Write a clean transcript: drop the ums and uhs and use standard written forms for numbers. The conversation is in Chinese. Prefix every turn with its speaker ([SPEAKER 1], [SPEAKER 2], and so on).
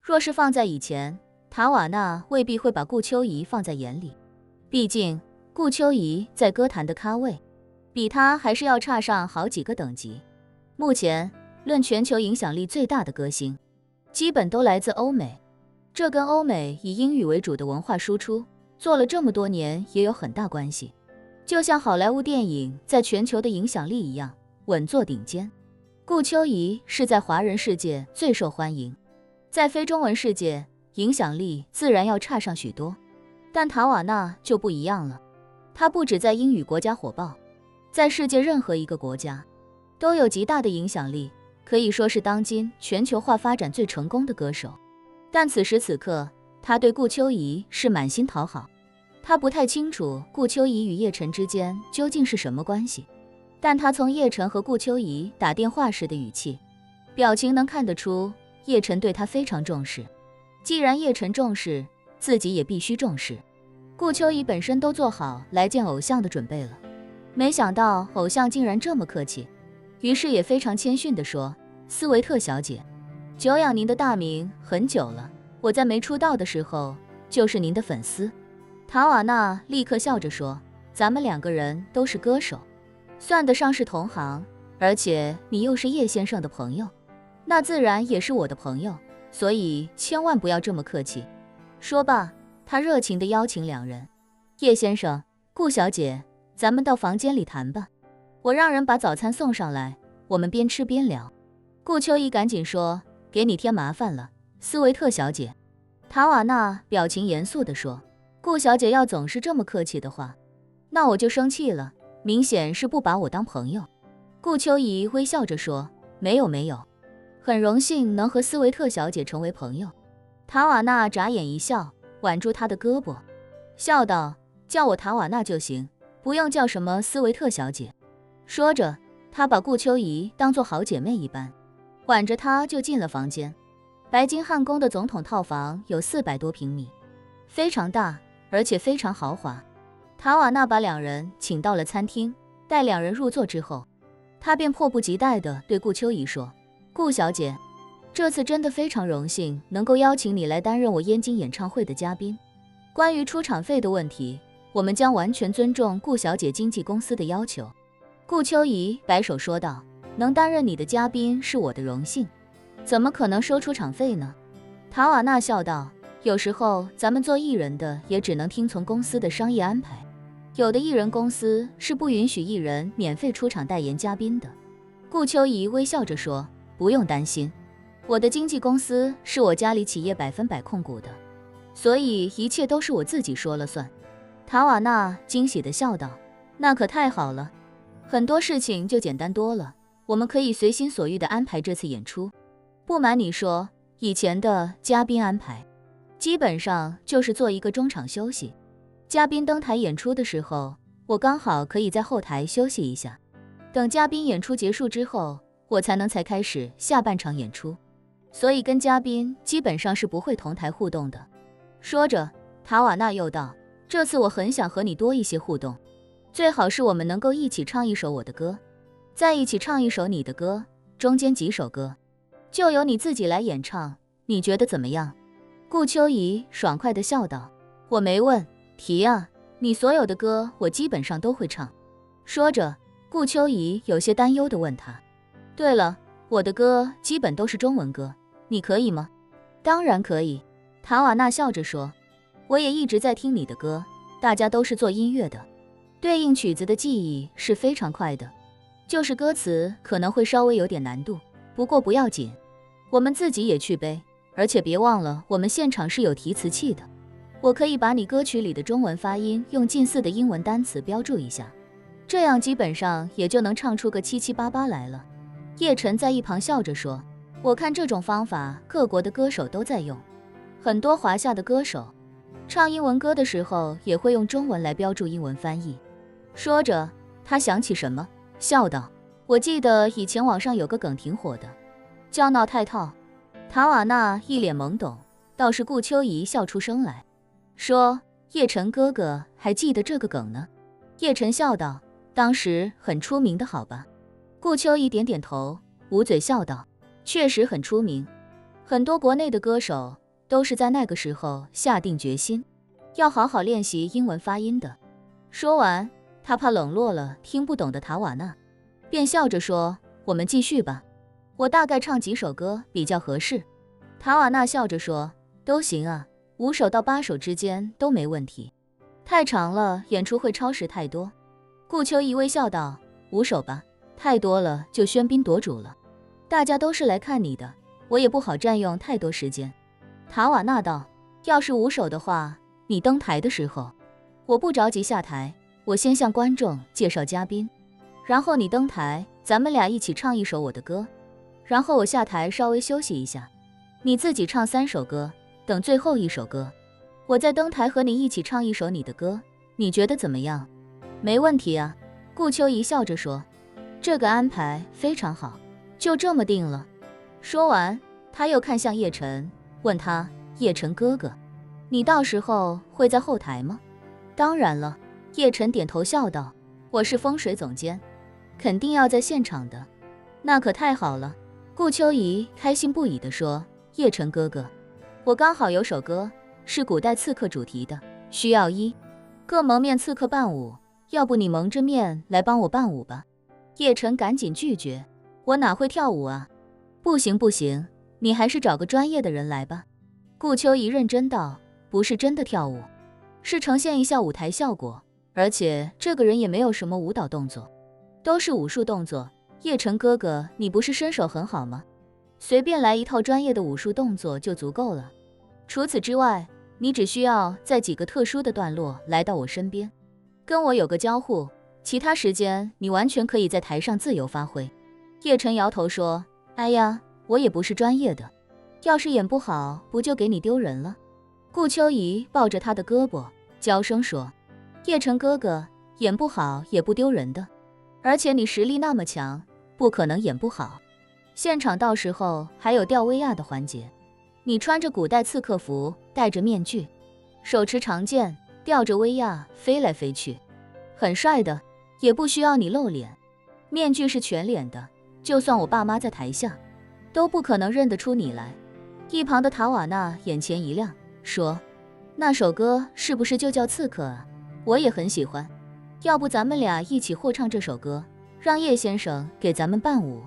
[SPEAKER 1] 若是放在以前，塔瓦纳未必会把顾秋怡放在眼里，毕竟顾秋怡在歌坛的咖位，比他还是要差上好几个等级。目前，论全球影响力最大的歌星，基本都来自欧美，这跟欧美以英语为主的文化输出做了这么多年也有很大关系。就像好莱坞电影在全球的影响力一样，稳坐顶尖。顾秋怡是在华人世界最受欢迎，在非中文世界影响力自然要差上许多。但塔瓦纳就不一样了，他不止在英语国家火爆，在世界任何一个国家都有极大的影响力，可以说是当今全球化发展最成功的歌手。但此时此刻，他对顾秋怡是满心讨好。他不太清楚顾秋怡与叶晨之间究竟是什么关系，但他从叶晨和顾秋怡打电话时的语气、表情能看得出，叶晨对他非常重视。既然叶晨重视，自己也必须重视。顾秋怡本身都做好来见偶像的准备了，没想到偶像竟然这么客气，于是也非常谦逊地说：“斯维特小姐，久仰您的大名很久了，我在没出道的时候就是您的粉丝。”塔瓦纳立刻笑着说：“咱们两个人都是歌手，算得上是同行，而且你又是叶先生的朋友，那自然也是我的朋友，所以千万不要这么客气。”说罢，他热情地邀请两人：“叶先生，顾小姐，咱们到房间里谈吧，我让人把早餐送上来，我们边吃边聊。”顾秋怡赶紧说：“给你添麻烦了，斯维特小姐。”塔瓦纳表情严肃地说：“顾小姐要总是这么客气的话，那我就生气了，明显是不把我当朋友。”顾秋怡微笑着说：“没有，很荣幸能和斯维特小姐成为朋友。”塔瓦纳眨眼一笑，挽住她的胳膊，笑道：“叫我塔瓦纳就行，不用叫什么斯维特小姐。”说着，他把顾秋怡当作好姐妹一般，挽着她就进了房间。白金汉宫的总统套房有400多平米，非常大，而且非常豪华。塔瓦纳把两人请到了餐厅，待两人入座之后，他便迫不及待地对顾秋怡说：“顾小姐，这次真的非常荣幸能够邀请你来担任我燕京演唱会的嘉宾。关于出场费的问题，我们将完全尊重顾小姐经纪公司的要求。”顾秋怡摆手说道：“能担任你的嘉宾是我的荣幸，怎么可能收出场费呢？”塔瓦纳笑道：“有时候咱们做艺人的也只能听从公司的商业安排，有的艺人公司是不允许艺人免费出场代言嘉宾的。”顾秋怡微笑着说：“不用担心，我的经纪公司是我家里企业100%控股的，所以一切都是我自己说了算。”塔瓦纳惊喜地笑道：“那可太好了，很多事情就简单多了，我们可以随心所欲地安排这次演出。不瞒你说，以前的嘉宾安排基本上就是做一个中场休息，嘉宾登台演出的时候，我刚好可以在后台休息一下，等嘉宾演出结束之后，我才开始下半场演出，所以跟嘉宾基本上是不会同台互动的。”说着，塔瓦纳又道：“这次我很想和你多一些互动，最好是我们能够一起唱一首我的歌，再一起唱一首你的歌，中间几首歌就由你自己来演唱，你觉得怎么样？”顾秋怡爽快地笑道：“我没问题啊，你所有的歌我基本上都会唱。”说着，顾秋怡有些担忧地问他：“对了，我的歌基本都是中文歌，你可以吗？”“当然可以。”塔瓦纳笑着说：“我也一直在听你的歌，大家都是做音乐的，对应曲子的记忆是非常快的，就是歌词可能会稍微有点难度，不过不要紧，我们自己也去背，而且别忘了我们现场是有提词器的，我可以把你歌曲里的中文发音用近似的英文单词标注一下，这样基本上也就能唱出个七七八八来了。”叶晨在一旁笑着说：“我看这种方法各国的歌手都在用，很多华夏的歌手唱英文歌的时候也会用中文来标注英文翻译。”说着，他想起什么，笑道：“我记得以前网上有个梗挺火的，叫闹太套。”塔瓦纳一脸懵懂，倒是顾秋怡笑出声来，说：“叶晨哥哥还记得这个梗呢？”叶晨笑道：“当时很出名的好吧？”顾秋怡点点头，捂嘴笑道：“确实很出名，很多国内的歌手都是在那个时候下定决心，要好好练习英文发音的。说完，他怕冷落了听不懂的塔瓦纳，便笑着说：“我们继续吧，我大概唱几首歌比较合适。”塔瓦纳笑着说：“都行啊，5首到8首之间都没问题。太长了，演出会超时太多。”顾秋怡微笑道：“5首吧，太多了就喧宾夺主了。大家都是来看你的，我也不好占用太多时间。”塔瓦纳道：“要是5首的话，你登台的时候，我不着急下台，我先向观众介绍嘉宾，然后你登台，咱们俩一起唱1首我的歌，然后我下台稍微休息一下，你自己唱3首歌，等最后1首歌，我再登台和你一起唱1首你的歌，你觉得怎么样？”“没问题啊。”顾秋怡笑着说，“这个安排非常好，就这么定了。”说完，他又看向叶晨，问他：“叶晨哥哥，你到时候会在后台吗？”“当然了。”叶晨点头笑道，“我是风水总监，肯定要在现场的。”“那可太好了。”顾秋怡开心不已地说，“叶晨哥哥，我刚好有首歌是古代刺客主题的，需要1个蒙面刺客伴舞，要不你蒙着面来帮我伴舞吧？”叶晨赶紧拒绝：“我哪会跳舞啊？”“不行不行，你还是找个专业的人来吧。”顾秋怡认真道：“不是真的跳舞，是呈现一下舞台效果，而且这个人也没有什么舞蹈动作，都是武术动作。叶晨哥哥，你不是身手很好吗？随便来一套专业的武术动作就足够了。除此之外，你只需要在几个特殊的段落来到我身边，跟我有个交互，其他时间你完全可以在台上自由发挥。”叶晨摇头说：“哎呀，我也不是专业的，要是演不好，不就给你丢人了？”顾秋怡抱着他的胳膊，娇声说：“叶晨哥哥，演不好也不丢人的，而且你实力那么强，不可能演不好。现场到时候还有吊威亚的环节，你穿着古代刺客服，戴着面具，手持长剑，吊着威亚飞来飞去，很帅的，也不需要你露脸，面具是全脸的，就算我爸妈在台下，都不可能认得出你来。”一旁的塔瓦纳眼前一亮，说：“那首歌是不是就叫刺客啊？我也很喜欢，要不咱们俩一起互唱这首歌，让叶先生给咱们伴舞。”